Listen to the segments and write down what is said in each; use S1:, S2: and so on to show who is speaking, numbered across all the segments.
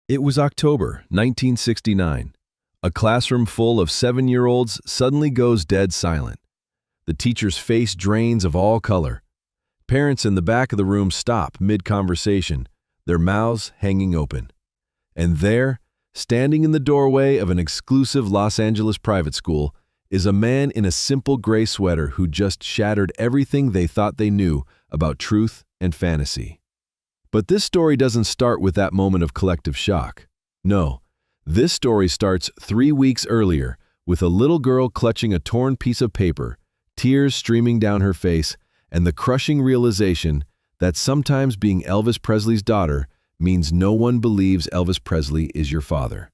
S1: It was October 1969. A classroom full of 7-year-olds suddenly goes dead silent. The teacher's face drains of all color. Parents in the back of the room stop mid-conversation, their mouths hanging open. And there, standing in the doorway of an exclusive Los Angeles private school, is a man in a simple gray sweater who just shattered everything they thought they knew about truth and fantasy. But this story doesn't start with that moment of collective shock. No, this story starts 3 weeks earlier with a little girl clutching a torn piece of paper, tears streaming down her face, and the crushing realization that sometimes being Elvis Presley's daughter means no one believes Elvis Presley is your father.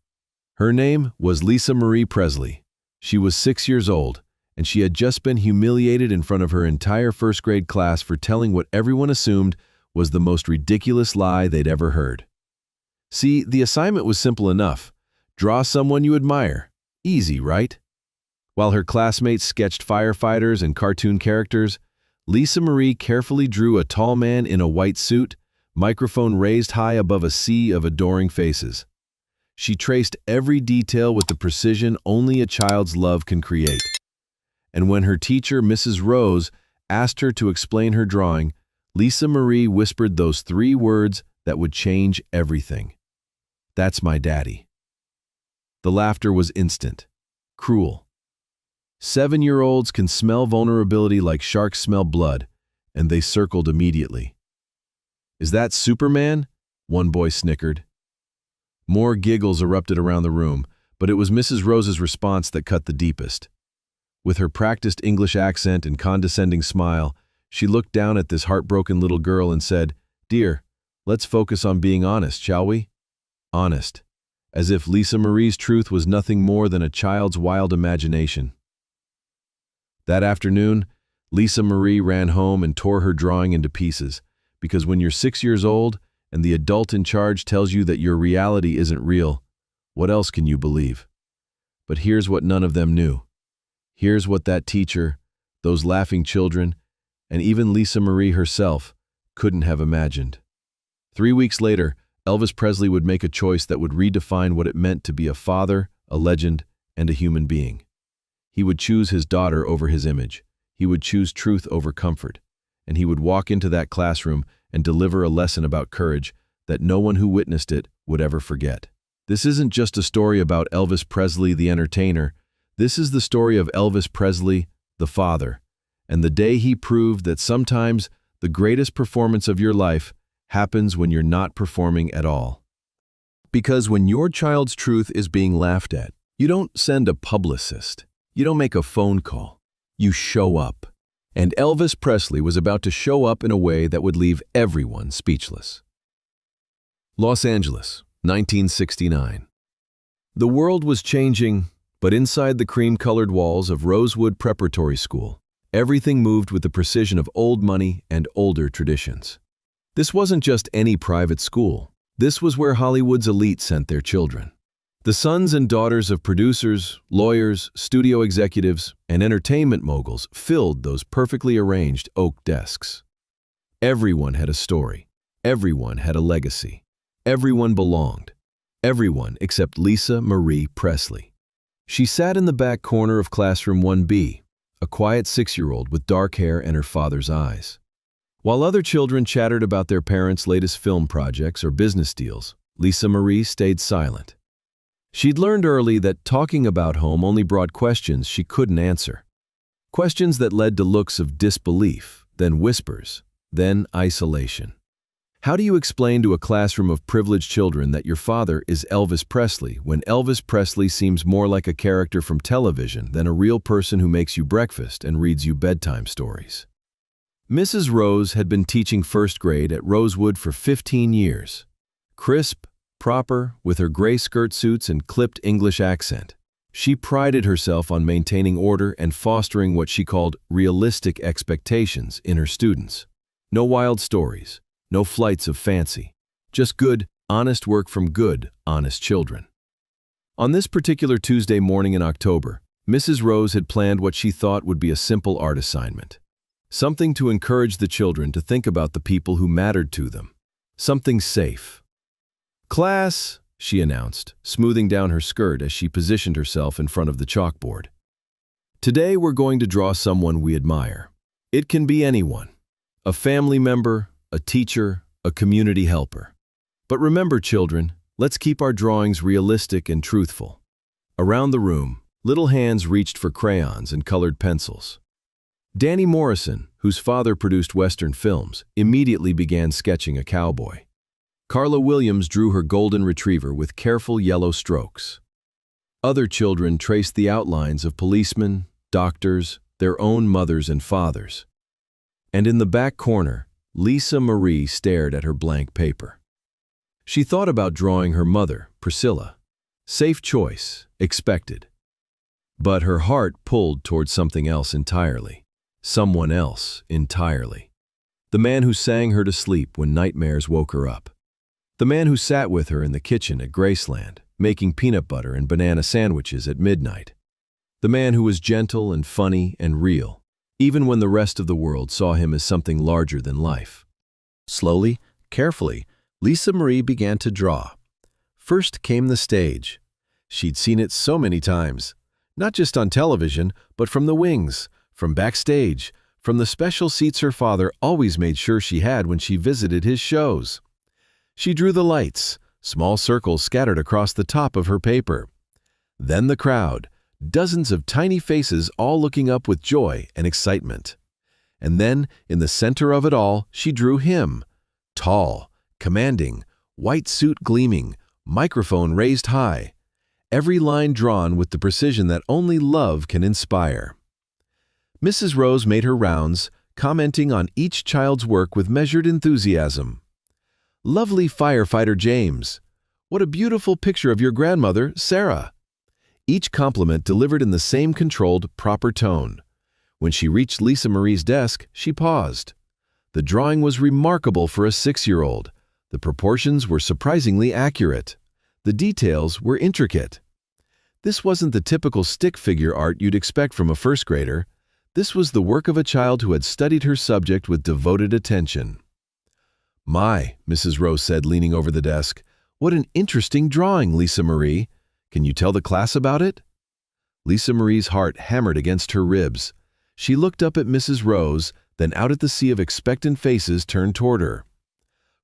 S1: Her name was Lisa Marie Presley. She was 6 years old, and she had just been humiliated in front of her entire first-grade class for telling what everyone assumed was the most ridiculous lie they'd ever heard. See, the assignment was simple enough. Draw someone you admire. Easy, right? While her classmates sketched firefighters and cartoon characters, Lisa Marie carefully drew a tall man in a white suit, microphone raised high above a sea of adoring faces. She traced every detail with the precision only a child's love can create. And when her teacher, Mrs. Rose, asked her to explain her drawing, Lisa Marie whispered those 3 words that would change everything. "That's my daddy." The laughter was instant, cruel. 7-year-olds can smell vulnerability like sharks smell blood, and they circled immediately. "Is that Superman?" one boy snickered. More giggles erupted around the room, but it was Mrs. Rose's response that cut the deepest. With her practiced English accent and condescending smile, she looked down at this heartbroken little girl and said, "Dear, let's focus on being honest, shall we?" Honest, as if Lisa Marie's truth was nothing more than a child's wild imagination. That afternoon, Lisa Marie ran home and tore her drawing into pieces, because when you're 6 years old and the adult in charge tells you that your reality isn't real, what else can you believe? But here's what none of them knew. Here's what that teacher, those laughing children, and even Lisa Marie herself couldn't have imagined. 3 weeks later, Elvis Presley would make a choice that would redefine what it meant to be a father, a legend, and a human being. He would choose his daughter over his image. He would choose truth over comfort. And he would walk into that classroom and deliver a lesson about courage that no one who witnessed it would ever forget. This isn't just a story about Elvis Presley, the entertainer. This is the story of Elvis Presley, the father, and the day he proved that sometimes the greatest performance of your life happens when you're not performing at all. Because when your child's truth is being laughed at, you don't send a publicist. You don't make a phone call. You show up. And Elvis Presley was about to show up in a way that would leave everyone speechless. Los Angeles, 1969. The world was changing, but inside the cream-colored walls of Rosewood Preparatory School, everything moved with the precision of old money and older traditions. This wasn't just any private school. This was where Hollywood's elite sent their children. The sons and daughters of producers, lawyers, studio executives, and entertainment moguls filled those perfectly arranged oak desks. Everyone had a story. Everyone had a legacy. Everyone belonged. Everyone except Lisa Marie Presley. She sat in the back corner of classroom 1B, a quiet 6-year-old with dark hair and her father's eyes. While other children chattered about their parents' latest film projects or business deals, Lisa Marie stayed silent. She'd learned early that talking about home only brought questions she couldn't answer. Questions that led to looks of disbelief, then whispers, then isolation. How do you explain to a classroom of privileged children that your father is Elvis Presley when Elvis Presley seems more like a character from television than a real person who makes you breakfast and reads you bedtime stories? Mrs. Rose had been teaching first grade at Rosewood for 15 years. Crisp, proper, with her gray skirt suits and clipped English accent. She prided herself on maintaining order and fostering what she called realistic expectations in her students. No wild stories, no flights of fancy, just good, honest work from good, honest children. On this particular Tuesday morning in October, Mrs. Rose had planned what she thought would be a simple art assignment. Something to encourage the children to think about the people who mattered to them. Something safe. "Class," she announced, smoothing down her skirt as she positioned herself in front of the chalkboard. Today we're going to draw someone we admire. It can be anyone. A family member, a teacher, a community helper. But remember, children, let's keep our drawings realistic and truthful. Around the room, little hands reached for crayons and colored pencils. Danny Morrison, whose father produced Western films, immediately began sketching a cowboy. Carla Williams drew her golden retriever with careful yellow strokes. Other children traced the outlines of policemen, doctors, their own mothers and fathers. And in the back corner, Lisa Marie stared at her blank paper. She thought about drawing her mother, Priscilla. Safe choice, expected. But her heart pulled towards something else entirely. Someone else entirely. The man who sang her to sleep when nightmares woke her up. The man who sat with her in the kitchen at Graceland, making peanut butter and banana sandwiches at midnight. The man who was gentle and funny and real, even when the rest of the world saw him as something larger than life. Slowly, carefully, Lisa Marie began to draw. First came the stage. She'd seen it so many times, not just on television, but from the wings, from backstage, from the special seats her father always made sure she had when she visited his shows. She drew the lights, small circles scattered across the top of her paper. Then the crowd, dozens of tiny faces all looking up with joy and excitement. And then, in the center of it all, she drew him. Tall, commanding, white suit gleaming, microphone raised high. Every line drawn with the precision that only love can inspire. Mrs. Rose made her rounds, commenting on each child's work with measured enthusiasm. "Lovely firefighter James. What a beautiful picture of your grandmother, Sarah." Each compliment delivered in the same controlled, proper tone. When she reached Lisa Marie's desk, she paused. The drawing was remarkable for a 6-year-old. The proportions were surprisingly accurate. The details were intricate. This wasn't the typical stick figure art you'd expect from a first grader. This was the work of a child who had studied her subject with devoted attention. "My," Mrs. Rose said, leaning over the desk, "what an interesting drawing, Lisa Marie. Can you tell the class about it?" Lisa Marie's heart hammered against her ribs. She looked up at Mrs. Rose, then out at the sea of expectant faces turned toward her.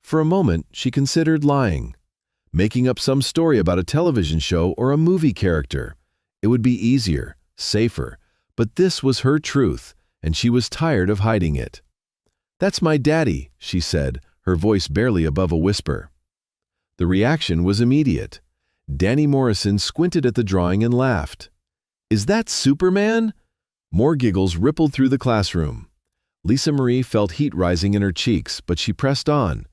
S1: For a moment, she considered lying, making up some story about a television show or a movie character. It would be easier, safer, but this was her truth, and she was tired of hiding it. "That's my daddy," she said, her voice barely above a whisper. The reaction was immediate. Danny Morrison squinted at the drawing and laughed. "Is that Superman?" More giggles rippled through the classroom. Lisa Marie felt heat rising in her cheeks, but she pressed on.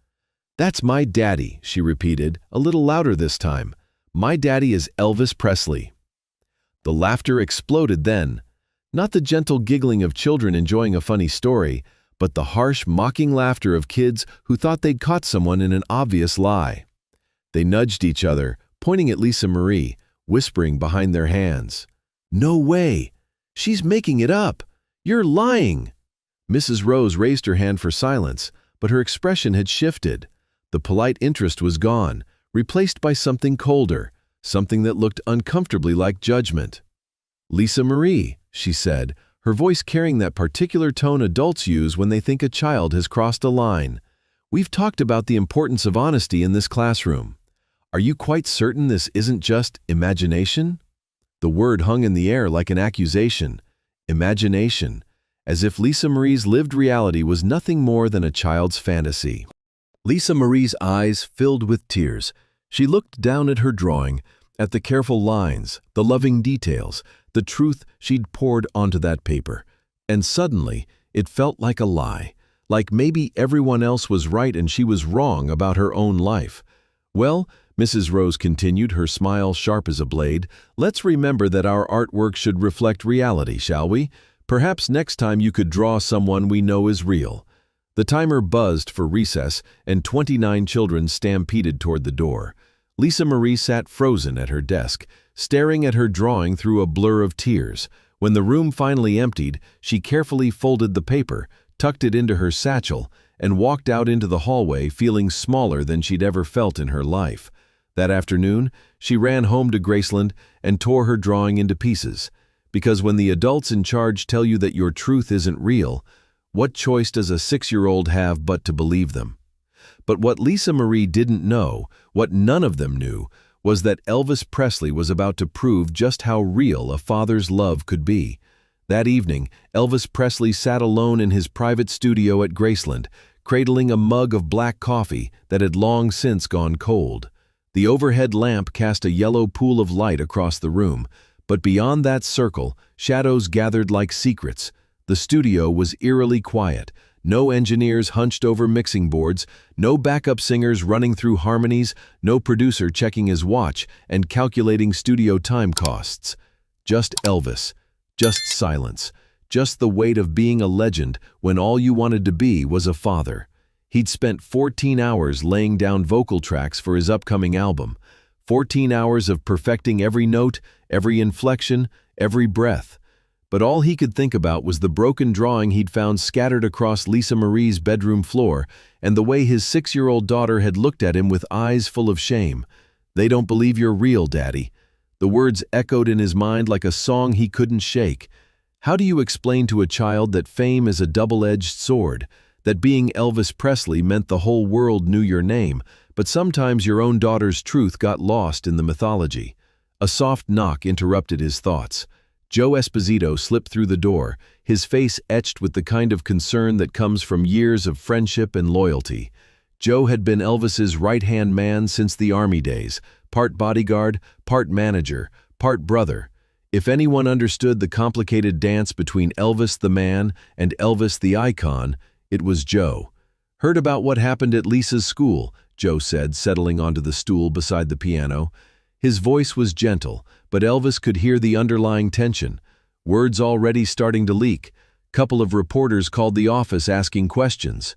S1: "That's my daddy," she repeated, a little louder this time. "My daddy is Elvis Presley." The laughter exploded then. Not the gentle giggling of children enjoying a funny story, but the harsh, mocking laughter of kids who thought they'd caught someone in an obvious lie. They nudged each other, pointing at Lisa Marie, whispering behind their hands. "No way! She's making it up! You're lying!" Mrs. Rose raised her hand for silence, but her expression had shifted. The polite interest was gone, replaced by something colder, something that looked uncomfortably like judgment. "Lisa Marie," she said, her voice carrying that particular tone adults use when they think a child has crossed a line. "We've talked about the importance of honesty in this classroom. Are you quite certain this isn't just imagination?" The word hung in the air like an accusation. Imagination, as if Lisa Marie's lived reality was nothing more than a child's fantasy. Lisa Marie's eyes filled with tears. She looked down at her drawing, at the careful lines, the loving details, the truth she'd poured onto that paper. And suddenly, it felt like a lie, like maybe everyone else was right and she was wrong about her own life. "Well," Mrs. Rose continued, her smile sharp as a blade, "let's remember that our artwork should reflect reality, shall we? Perhaps next time you could draw someone we know is real." The timer buzzed for recess, and 29 children stampeded toward the door. Lisa Marie sat frozen at her desk, staring at her drawing through a blur of tears. When the room finally emptied, she carefully folded the paper, tucked it into her satchel, and walked out into the hallway feeling smaller than she'd ever felt in her life. That afternoon, she ran home to Graceland and tore her drawing into pieces. Because when the adults in charge tell you that your truth isn't real, what choice does a 6-year-old have but to believe them? But what Lisa Marie didn't know, what none of them knew, was that Elvis Presley was about to prove just how real a father's love could be. That evening, Elvis Presley sat alone in his private studio at Graceland, cradling a mug of black coffee that had long since gone cold. The overhead lamp cast a yellow pool of light across the room, but beyond that circle, shadows gathered like secrets. The studio was eerily quiet. No engineers hunched over mixing boards, no backup singers running through harmonies, no producer checking his watch and calculating studio time costs. Just Elvis, just silence, just the weight of being a legend when all you wanted to be was a father. He'd spent 14 hours laying down vocal tracks for his upcoming album, 14 hours of perfecting every note, every inflection, every breath. But all he could think about was the broken drawing he'd found scattered across Lisa Marie's bedroom floor and the way his 6-year-old daughter had looked at him with eyes full of shame. "They don't believe you're real, Daddy." The words echoed in his mind like a song he couldn't shake. How do you explain to a child that fame is a double-edged sword, that being Elvis Presley meant the whole world knew your name, but sometimes your own daughter's truth got lost in the mythology? A soft knock interrupted his thoughts. Joe Esposito slipped through the door, his face etched with the kind of concern that comes from years of friendship and loyalty. Joe had been Elvis's right-hand man since the Army days, part bodyguard, part manager, part brother. If anyone understood the complicated dance between Elvis the man and Elvis the icon, it was Joe. "Heard about what happened at Lisa's school," Joe said, settling onto the stool beside the piano. His voice was gentle, but Elvis could hear the underlying tension. Words already starting to leak. Couple of reporters called the office asking questions.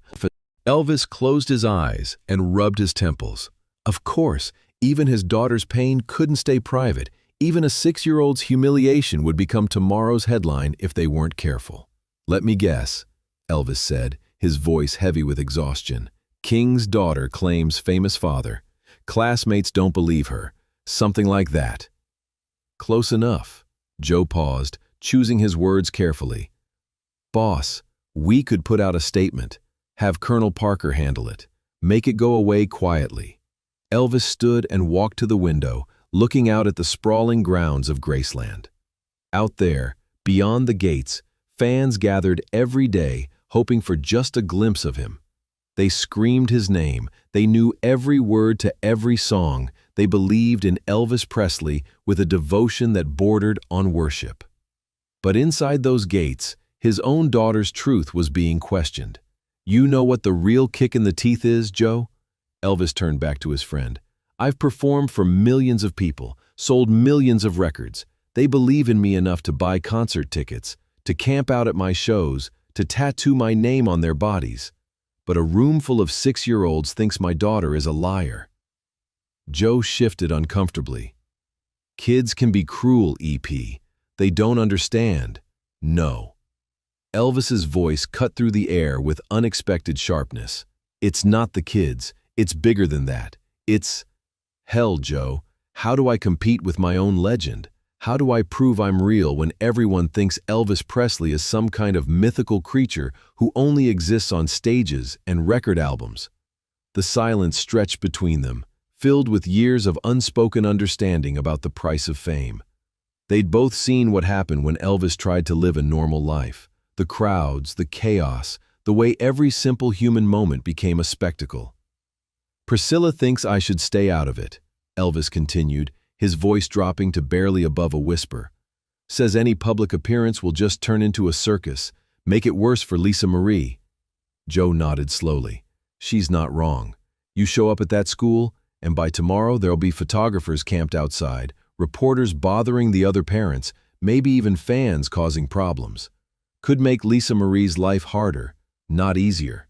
S1: Elvis closed his eyes and rubbed his temples. Of course, even his daughter's pain couldn't stay private. Even a 6-year-old's humiliation would become tomorrow's headline if they weren't careful. "Let me guess," Elvis said, his voice heavy with exhaustion. "King's daughter claims famous father. Classmates don't believe her. Something like that." "Close enough." Joe paused, choosing his words carefully. "Boss, we could put out a statement. Have Colonel Parker handle it. Make it go away quietly." Elvis stood and walked to the window, looking out at the sprawling grounds of Graceland. Out there, beyond the gates, fans gathered every day, hoping for just a glimpse of him. They screamed his name. They knew every word to every song. They believed in Elvis Presley with a devotion that bordered on worship. But inside those gates, his own daughter's truth was being questioned. "You know what the real kick in the teeth is, Joe?" Elvis turned back to his friend. "I've performed for millions of people, sold millions of records. They believe in me enough to buy concert tickets, to camp out at my shows, to tattoo my name on their bodies. But a room full of 6-year-olds thinks my daughter is a liar." Joe shifted uncomfortably. "Kids can be cruel, EP. They don't understand." "No." Elvis's voice cut through the air with unexpected sharpness. "It's not the kids. It's bigger than that. It's... Hell, Joe. How do I compete with my own legend? How do I prove I'm real when everyone thinks Elvis Presley is some kind of mythical creature who only exists on stages and record albums?" The silence stretched between them, filled with years of unspoken understanding about the price of fame. They'd both seen what happened when Elvis tried to live a normal life. The crowds, the chaos, the way every simple human moment became a spectacle. "Priscilla thinks I should stay out of it," Elvis continued, his voice dropping to barely above a whisper. "Says any public appearance will just turn into a circus, make it worse for Lisa Marie." Joe nodded slowly. "She's not wrong. You show up at that school, and by tomorrow there'll be photographers camped outside, reporters bothering the other parents, maybe even fans causing problems. Could make Lisa Marie's life harder, not easier."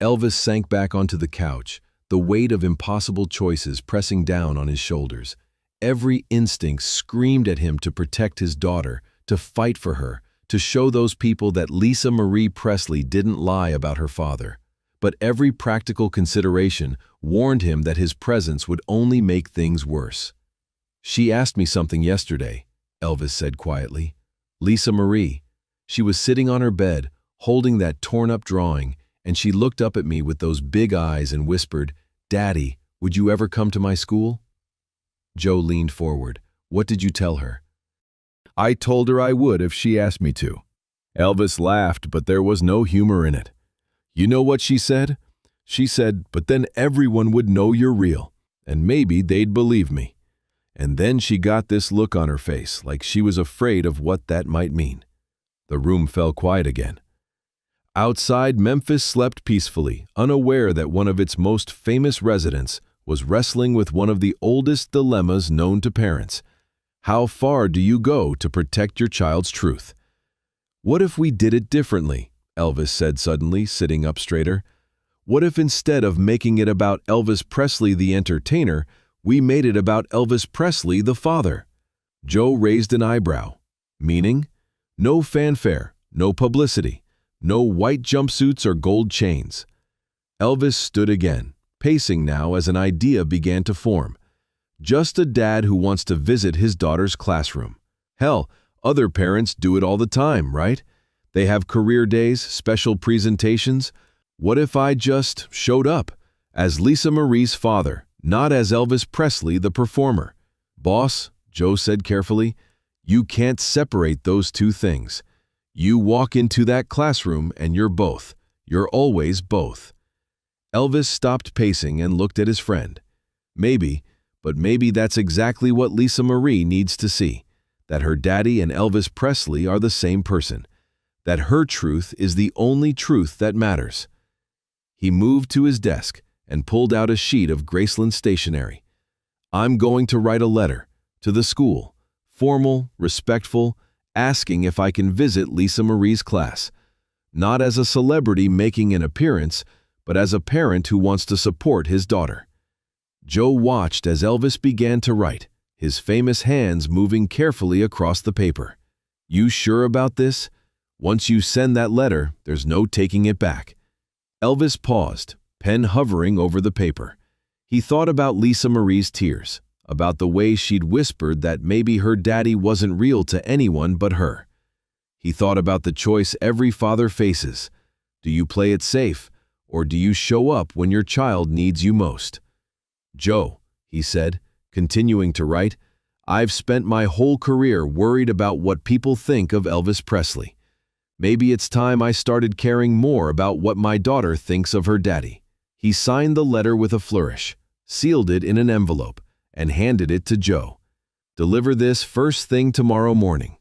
S1: Elvis sank back onto the couch, the weight of impossible choices pressing down on his shoulders. Every instinct screamed at him to protect his daughter, to fight for her, to show those people that Lisa Marie Presley didn't lie about her father. but every practical consideration warned him that his presence would only make things worse. "She asked me something yesterday," Elvis said quietly. "Lisa Marie. She was sitting on her bed, holding that torn-up drawing, and she looked up at me with those big eyes and whispered, 'Daddy, would you ever come to my school?'" Joe leaned forward. "What did you tell her?" "I told her I would if she asked me to." Elvis laughed, but there was no humor in it. "You know what she said?" "She said, 'But then everyone would know you're real, and maybe they'd believe me.' And then she got this look on her face, like she was afraid of what that might mean." The room fell quiet again. Outside, Memphis slept peacefully, unaware that one of its most famous residents was wrestling with one of the oldest dilemmas known to parents. How far do you go to protect your child's truth? "What if we did it differently?" Elvis said suddenly, sitting up straighter. "What if instead of making it about Elvis Presley the entertainer, we made it about Elvis Presley the father?" Joe raised an eyebrow. "Meaning?" "No fanfare, no publicity, no white jumpsuits or gold chains." Elvis stood again, pacing now as an idea began to form. Just a dad who wants to visit his daughter's classroom. Hell, other parents do it all the time, right? They have career days, special presentations. What if I just showed up as Lisa Marie's father, not as Elvis Presley the performer? "Boss," Joe said carefully, "you can't separate those two things. You walk into that classroom and you're both. You're always both." Elvis stopped pacing and looked at his friend. Maybe, but maybe that's exactly what Lisa Marie needs to see, that her daddy and Elvis Presley are the same person, that her truth is the only truth that matters. He moved to his desk and pulled out a sheet of Graceland stationery. "I'm going to write a letter to the school, formal, respectful, asking if I can visit Lisa Marie's class, not as a celebrity making an appearance, but as a parent who wants to support his daughter." Joe watched as Elvis began to write, his famous hands moving carefully across the paper. "You sure about this? Once you send that letter, there's no taking it back." Elvis paused, pen hovering over the paper. He thought about Lisa Marie's tears, about the way she'd whispered that maybe her daddy wasn't real to anyone but her. He thought about the choice every father faces. Do you play it safe, or do you show up when your child needs you most? "Joe," he said, continuing to write, "I've spent my whole career worried about what people think of Elvis Presley. Maybe it's time I started caring more about what my daughter thinks of her daddy." He signed the letter with a flourish, sealed it in an envelope, and handed it to Joe. "Deliver this first thing tomorrow morning.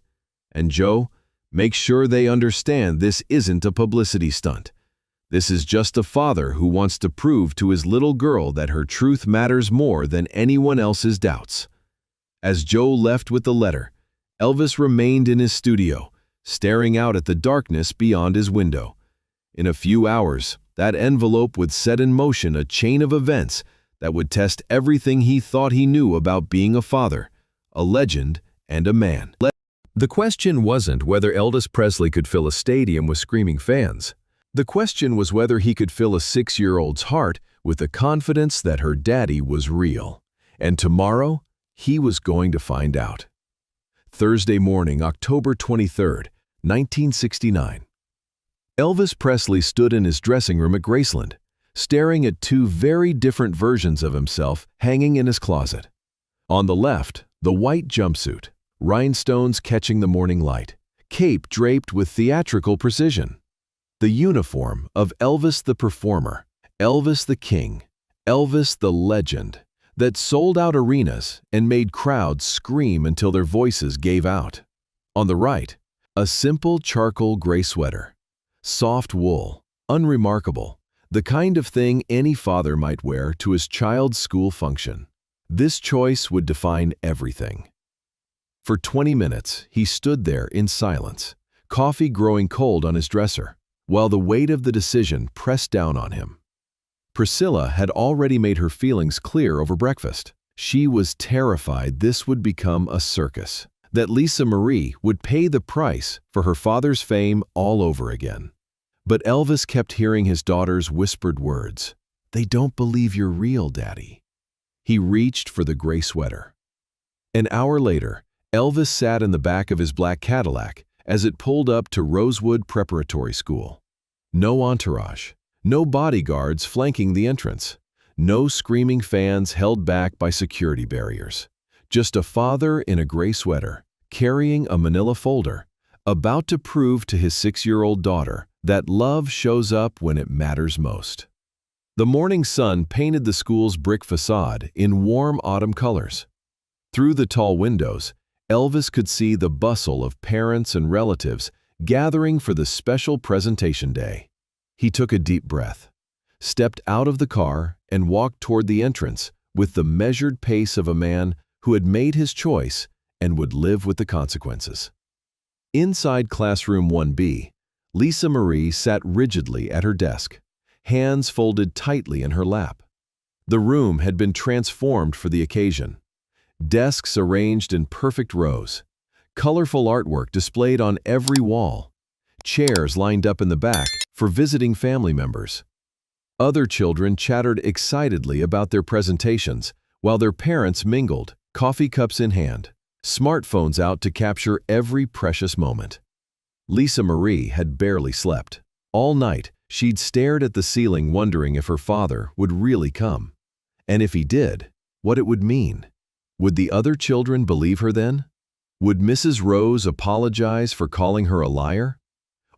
S1: And Joe, make sure they understand this isn't a publicity stunt. This is just a father who wants to prove to his little girl that her truth matters more than anyone else's doubts." As Joe left with the letter, Elvis remained in his studio, staring out at the darkness beyond his window. In a few hours, that envelope would set in motion a chain of events that would test everything he thought he knew about being a father, a legend, and a man. The question wasn't whether Elvis Presley could fill a stadium with screaming fans. The question was whether he could fill a 6-year-old's heart with the confidence that her daddy was real. And tomorrow, he was going to find out. Thursday morning, October 23rd, 1969. Elvis Presley stood in his dressing room at Graceland, staring at two very different versions of himself hanging in his closet. On the left, the white jumpsuit, rhinestones catching the morning light, cape draped with theatrical precision. The uniform of Elvis the performer, Elvis the king, Elvis the legend, that sold out arenas and made crowds scream until their voices gave out. On the right, a simple charcoal gray sweater, soft wool, unremarkable, the kind of thing any father might wear to his child's school function. This choice would define everything. For 20 minutes, he stood there in silence, coffee growing cold on his dresser, while the weight of the decision pressed down on him. Priscilla had already made her feelings clear over breakfast. She was terrified this would become a circus, that Lisa Marie would pay the price for her father's fame all over again. But Elvis kept hearing his daughter's whispered words. "They don't believe you're real, Daddy." He reached for the gray sweater. An hour later, Elvis sat in the back of his black Cadillac as it pulled up to Rosewood Preparatory School. No entourage, no bodyguards flanking the entrance, no screaming fans held back by security barriers. Just a father in a gray sweater, carrying a manila folder, about to prove to his 6-year-old daughter that love shows up when it matters most. The morning sun painted the school's brick facade in warm autumn colors. Through the tall windows, Elvis could see the bustle of parents and relatives gathering for the special presentation day. He took a deep breath, stepped out of the car, and walked toward the entrance with the measured pace of a man who had made his choice and would live with the consequences. Inside classroom 1B, Lisa Marie sat rigidly at her desk, hands folded tightly in her lap. The room had been transformed for the occasion. Desks arranged in perfect rows, colorful artwork displayed on every wall, chairs lined up in the back for visiting family members. Other children chattered excitedly about their presentations, while their parents mingled, coffee cups in hand, smartphones out to capture every precious moment. Lisa Marie had barely slept. All night, she'd stared at the ceiling wondering if her father would really come. And if he did, what it would mean. Would the other children believe her then? Would Mrs. Rose apologize for calling her a liar?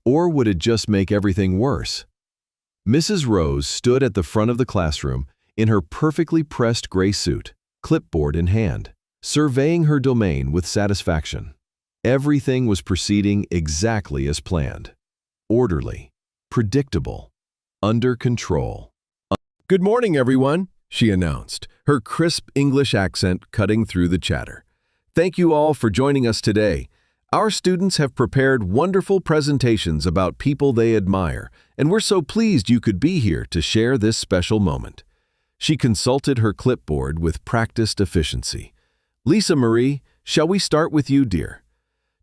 S1: Or would it just make everything worse? Mrs. Rose stood at the front of the classroom in her perfectly pressed gray suit, clipboard in hand, surveying her domain with satisfaction. Everything was proceeding exactly as planned. Orderly, predictable, under control. "Good morning, everyone," she announced, her crisp English accent cutting through the chatter. "Thank you all for joining us today. Our students have prepared wonderful presentations about people they admire, and we're so pleased you could be here to share this special moment." She consulted her clipboard with practiced efficiency. "Lisa Marie, shall we start with you, dear?"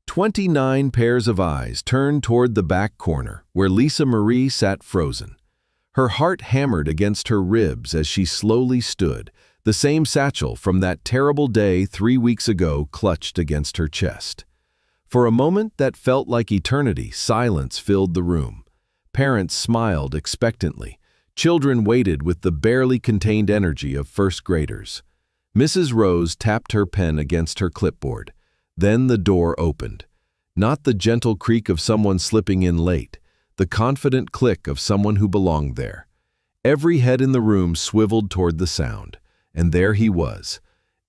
S1: 29 pairs of eyes turned toward the back corner, where Lisa Marie sat frozen. Her heart hammered against her ribs as she slowly stood, the same satchel from that terrible day 3 weeks ago clutched against her chest. For a moment that felt like eternity, silence filled the room. Parents smiled expectantly. Children waited with the barely contained energy of first graders. Mrs. Rose tapped her pen against her clipboard. Then the door opened. Not the gentle creak of someone slipping in late, the confident click of someone who belonged there. Every head in the room swiveled toward the sound, and there he was.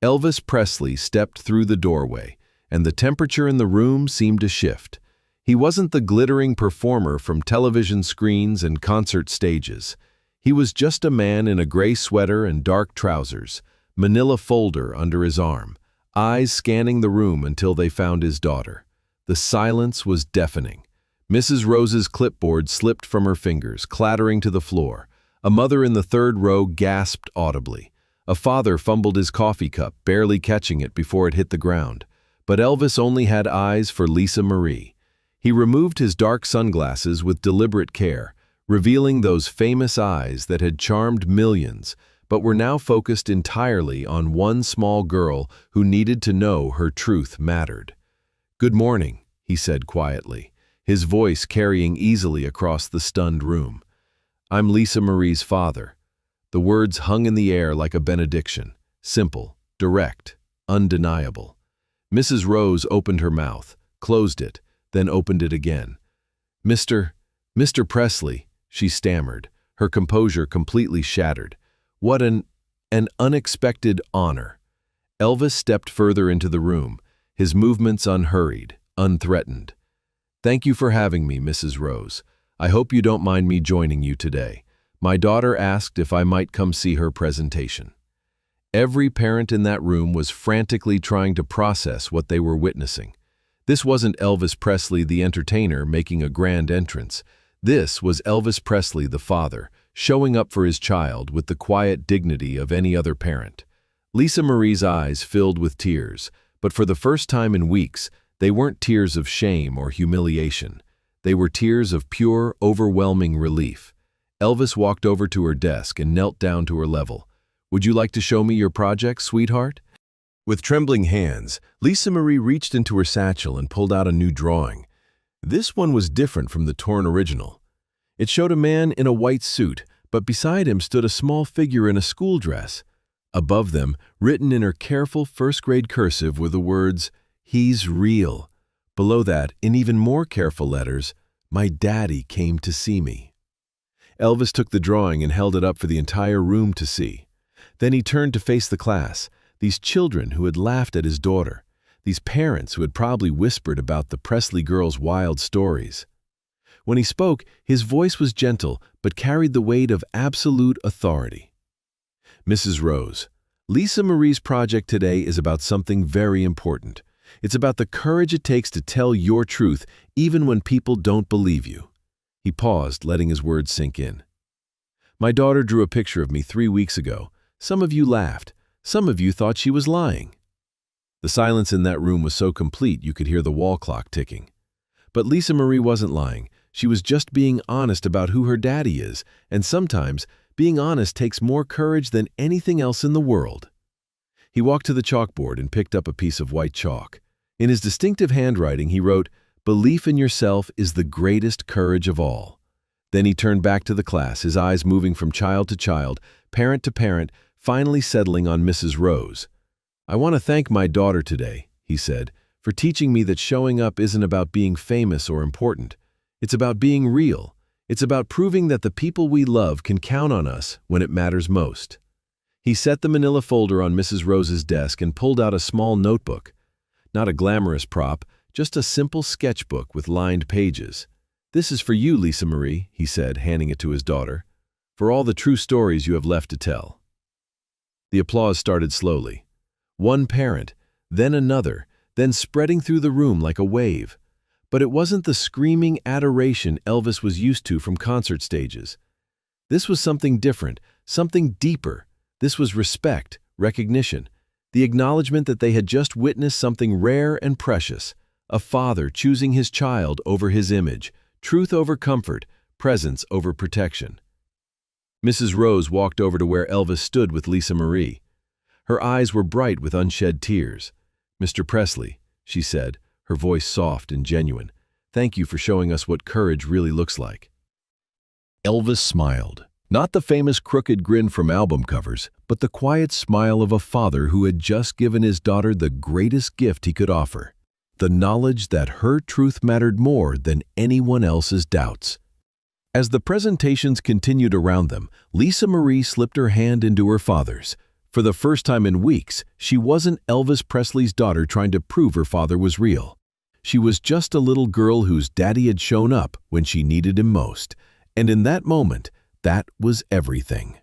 S1: Elvis Presley stepped through the doorway, and the temperature in the room seemed to shift. He wasn't the glittering performer from television screens and concert stages. He was just a man in a gray sweater and dark trousers, manila folder under his arm, eyes scanning the room until they found his daughter. The silence was deafening. Mrs. Rose's clipboard slipped from her fingers, clattering to the floor. A mother in the third row gasped audibly. A father fumbled his coffee cup, barely catching it before it hit the ground. But Elvis only had eyes for Lisa Marie. He removed his dark sunglasses with deliberate care, revealing those famous eyes that had charmed millions, but were now focused entirely on one small girl who needed to know her truth mattered. "Good morning," he said quietly, his voice carrying easily across the stunned room. "I'm Lisa Marie's father." The words hung in the air like a benediction, simple, direct, undeniable. Mrs. Rose opened her mouth, closed it, then opened it again. Mr. Presley," she stammered, her composure completely shattered. "What an unexpected honor." Elvis stepped further into the room, his movements unhurried, unthreatened. "Thank you for having me, Mrs. Rose. I hope you don't mind me joining you today. My daughter asked if I might come see her presentation." Every parent in that room was frantically trying to process what they were witnessing. This wasn't Elvis Presley the entertainer making a grand entrance. This was Elvis Presley the father, showing up for his child with the quiet dignity of any other parent. Lisa Marie's eyes filled with tears, but for the first time in weeks, they weren't tears of shame or humiliation. They were tears of pure, overwhelming relief. Elvis walked over to her desk and knelt down to her level. "Would you like to show me your project, sweetheart?" With trembling hands, Lisa Marie reached into her satchel and pulled out a new drawing. This one was different from the torn original. It showed a man in a white suit, but beside him stood a small figure in a school dress. Above them, written in her careful first-grade cursive, were the words, "He's real." Below that, in even more careful letters, "My daddy came to see me." Elvis took the drawing and held it up for the entire room to see. Then he turned to face the class, these children who had laughed at his daughter, these parents who had probably whispered about the Presley girls' wild stories. When he spoke, his voice was gentle but carried the weight of absolute authority. "Mrs. Rose, Lisa Marie's project today is about something very important. It's about the courage it takes to tell your truth even when people don't believe you." He paused, letting his words sink in. "My daughter drew a picture of me 3 weeks ago. Some of you laughed. Some of you thought she was lying." The silence in that room was so complete you could hear the wall clock ticking. But Lisa Marie wasn't lying. She was just being honest about who her daddy is, and sometimes being honest takes more courage than anything else in the world. He walked to the chalkboard and picked up a piece of white chalk. In his distinctive handwriting, he wrote, "Belief in yourself is the greatest courage of all." Then he turned back to the class, his eyes moving from child to child, parent to parent, finally settling on Mrs. Rose. "I want to thank my daughter today," he said, "for teaching me that showing up isn't about being famous or important. It's about being real. It's about proving that the people we love can count on us when it matters most." He set the manila folder on Mrs. Rose's desk and pulled out a small notebook. Not a glamorous prop, just a simple sketchbook with lined pages. "This is for you, Lisa Marie," he said, handing it to his daughter, "for all the true stories you have left to tell." The applause started slowly. One parent, then another, then spreading through the room like a wave. But it wasn't the screaming adoration Elvis was used to from concert stages. This was something different, something deeper. This was respect, recognition, the acknowledgement that they had just witnessed something rare and precious, a father choosing his child over his image, truth over comfort, presence over protection. Mrs. Rose walked over to where Elvis stood with Lisa Marie. Her eyes were bright with unshed tears. "Mr. Presley," she said, her voice soft and genuine, "thank you for showing us what courage really looks like." Elvis smiled. Not the famous crooked grin from album covers, but the quiet smile of a father who had just given his daughter the greatest gift he could offer, the knowledge that her truth mattered more than anyone else's doubts. As the presentations continued around them, Lisa Marie slipped her hand into her father's. For the first time in weeks, she wasn't Elvis Presley's daughter trying to prove her father was real. She was just a little girl whose daddy had shown up when she needed him most. And in that moment, that was everything.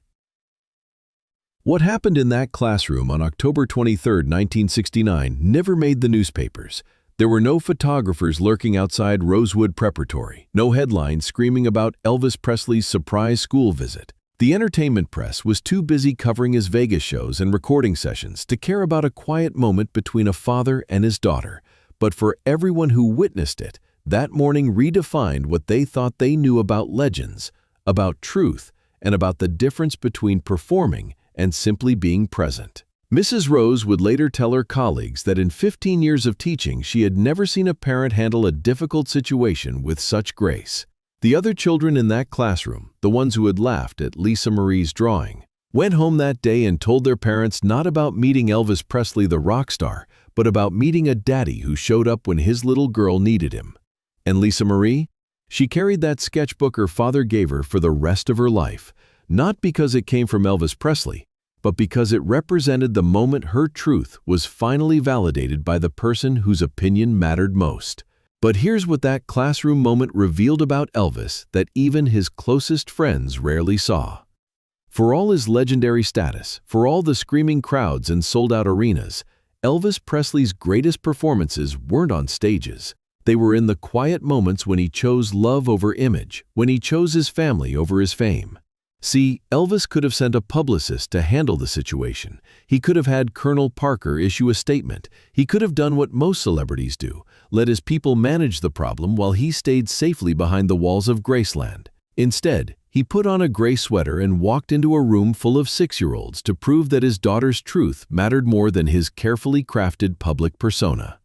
S1: What happened in that classroom on October 23, 1969, never made the newspapers. There were no photographers lurking outside Rosewood Preparatory, no headlines screaming about Elvis Presley's surprise school visit. The entertainment press was too busy covering his Vegas shows and recording sessions to care about a quiet moment between a father and his daughter. But for everyone who witnessed it, that morning redefined what they thought they knew about legends, about truth, and about the difference between performing and simply being present. Mrs. Rose would later tell her colleagues that in 15 years of teaching, she had never seen a parent handle a difficult situation with such grace. The other children in that classroom, the ones who had laughed at Lisa Marie's drawing, went home that day and told their parents not about meeting Elvis Presley the rock star, but about meeting a daddy who showed up when his little girl needed him. And Lisa Marie? She carried that sketchbook her father gave her for the rest of her life, not because it came from Elvis Presley, but because it represented the moment her truth was finally validated by the person whose opinion mattered most. But here's what that classroom moment revealed about Elvis that even his closest friends rarely saw. For all his legendary status, for all the screaming crowds and sold-out arenas, Elvis Presley's greatest performances weren't on stages. They were in the quiet moments when he chose love over image, when he chose his family over his fame. See, Elvis could have sent a publicist to handle the situation. He could have had Colonel Parker issue a statement. He could have done what most celebrities do, let his people manage the problem while he stayed safely behind the walls of Graceland. Instead, he put on a gray sweater and walked into a room full of 6-year-olds to prove that his daughter's truth mattered more than his carefully crafted public persona.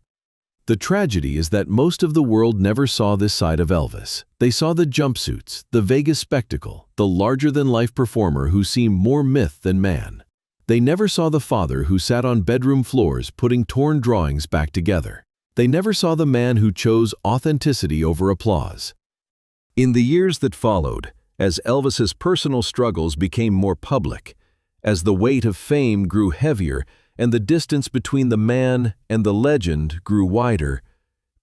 S1: The tragedy is that most of the world never saw this side of Elvis. They saw the jumpsuits, the Vegas spectacle, the larger-than-life performer who seemed more myth than man. They never saw the father who sat on bedroom floors putting torn drawings back together. They never saw the man who chose authenticity over applause. In the years that followed, as Elvis's personal struggles became more public, as the weight of fame grew heavier and the distance between the man and the legend grew wider,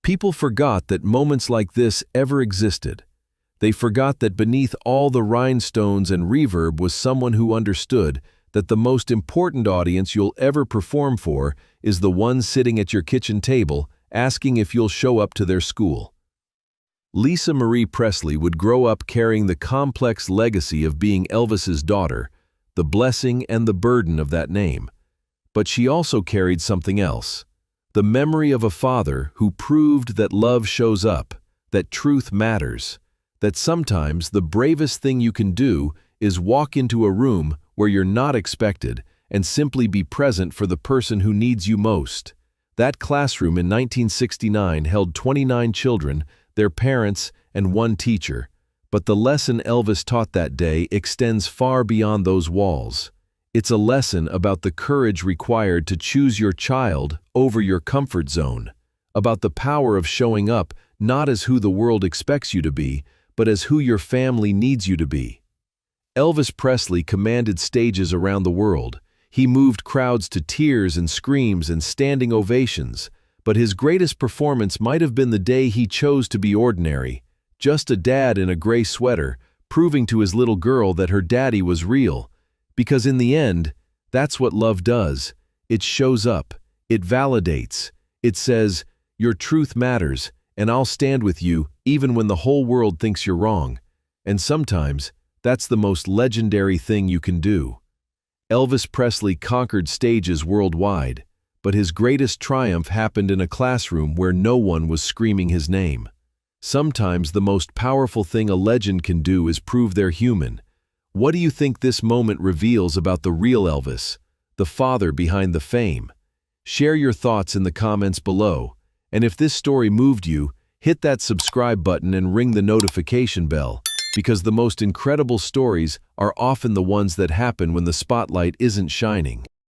S1: people forgot that moments like this ever existed. They forgot that beneath all the rhinestones and reverb was someone who understood that the most important audience you'll ever perform for is the one sitting at your kitchen table asking if you'll show up to their school. Lisa Marie Presley would grow up carrying the complex legacy of being Elvis's daughter, the blessing and the burden of that name. But she also carried something else, the memory of a father who proved that love shows up, that truth matters, that sometimes the bravest thing you can do is walk into a room where you're not expected and simply be present for the person who needs you most. That classroom in 1969 held 29 children, their parents, and one teacher, but the lesson Elvis taught that day extends far beyond those walls. It's a lesson about the courage required to choose your child over your comfort zone, about the power of showing up not as who the world expects you to be, but as who your family needs you to be. Elvis Presley commanded stages around the world. He moved crowds to tears and screams and standing ovations, but his greatest performance might have been the day he chose to be ordinary, just a dad in a gray sweater, proving to his little girl that her daddy was real. Because in the end, that's what love does. It shows up, it validates, it says, your truth matters, and I'll stand with you even when the whole world thinks you're wrong. And sometimes, that's the most legendary thing you can do. Elvis Presley conquered stages worldwide, but his greatest triumph happened in a classroom where no one was screaming his name. Sometimes the most powerful thing a legend can do is prove they're human. What do you think this moment reveals about the real Elvis, the father behind the fame? Share your thoughts in the comments below, and if this story moved you, hit that subscribe button and ring the notification bell, because the most incredible stories are often the ones that happen when the spotlight isn't shining.